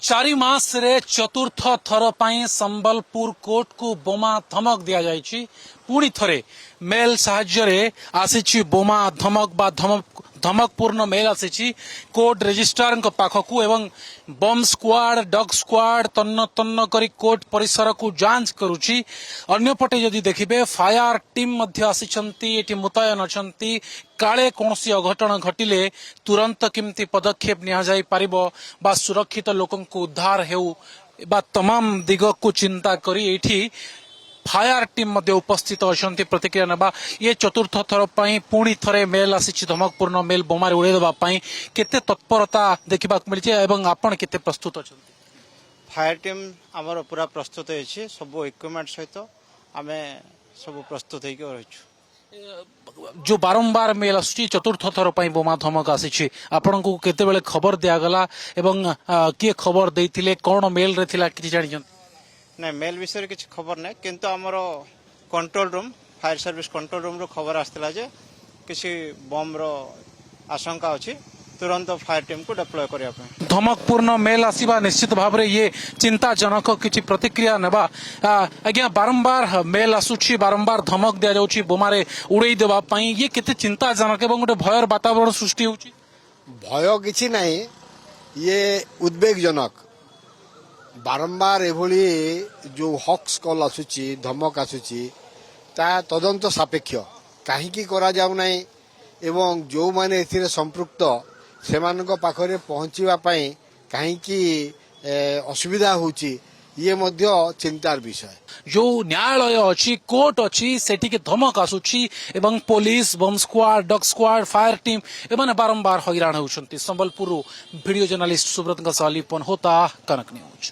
चारि मास रे चतुर्थ थर पाई संबलपुर कोर्ट को बोमा धमक दिया जाइछि। पुणी थरे मेल साहाय्य आसी बोमा धमक बा धमकपूर्ण मेल आसी कोर्ट रजिस्ट्रार पाखकू एवं बम स्क्वाड डग स्क्वाड तन्न तन्न करी कोर्ट परिसर को जांच करुछि। अन्यपटे जदि देखिबे फायर टीम मध्य आसिछंती एटी मुतयन अछंती काले कौनसी अघटन घटिले तुरंत किमती पदक्षेप निया जाई पारिबो बा सुरक्षित लोकन को उद्धार हेउ बा तमाम दिग को चिंता करी एठी फायर टीम मध्य उपस्थित अछंती प्रतिक्रिया नेबा। ये चतुर्थ थर पई पुणी थरे मेल आसी धमकपूर्ण मेल बोमार उड़े देबा पई केते तत्परता देखिबा मिलछि एवं आपण केते प्रस्तुत अछंती? फायर टीम आमर पूरा प्रस्तुत अछि, सब इक्विपमेंट सहित आमे सब प्रस्तुत होई के रहछु। जो बारंबार मेल आसुची चतुर्थ थर पई बोमा धमक आसी आपण को केते बेले खबर दिया गला एवं के खबर देथिले कोन मेल रे थिला कि जानि छन? नहीं, मेल विषय किसी खबर नहीं, किंतु आमर control room fire service control room रो खबर आसला जे किसी बम रो आशंका अछि, तुरंत फायर टीम को डिप्लॉय करिया पे। धमकपूर्ण मेल आसीबा निश्चित भाव रे ये चिंताजनक किछि प्रतिक्रिया नेबा। आज्ञा बारंबार मेल आसुछि, बारंबार धमक दिया जाउछि बोमारे उड़ेई देबा पई, ये केते चिंताजनक एवं गोटे भयर वातावरण सृष्टि होछि? भय किछि नहीं, ये उद्वेगजनक। बारंबार एभली जो हक्स कल आसुची धमक आसुची ता तदंत सापेक्ष काहींकी करा जाउ नाही एवं जो माने एथिरे संपृक्त सेमानक पाखरे पहुंचीबा पई काहींकी असुविधा होची ये मध्य चिंतार विषय। जो न्यायालय अच्छी कोर्ट अच्छी सेठी के धमक आसुची एवं पुलिस बम स्क्वाड डग स्क्वाड फायर टीम एमाने बारंबार हैरान होउछंती। संबलपुर वीडियो जर्नलिस्ट सुब्रत लिपन होता कनक न्यूज।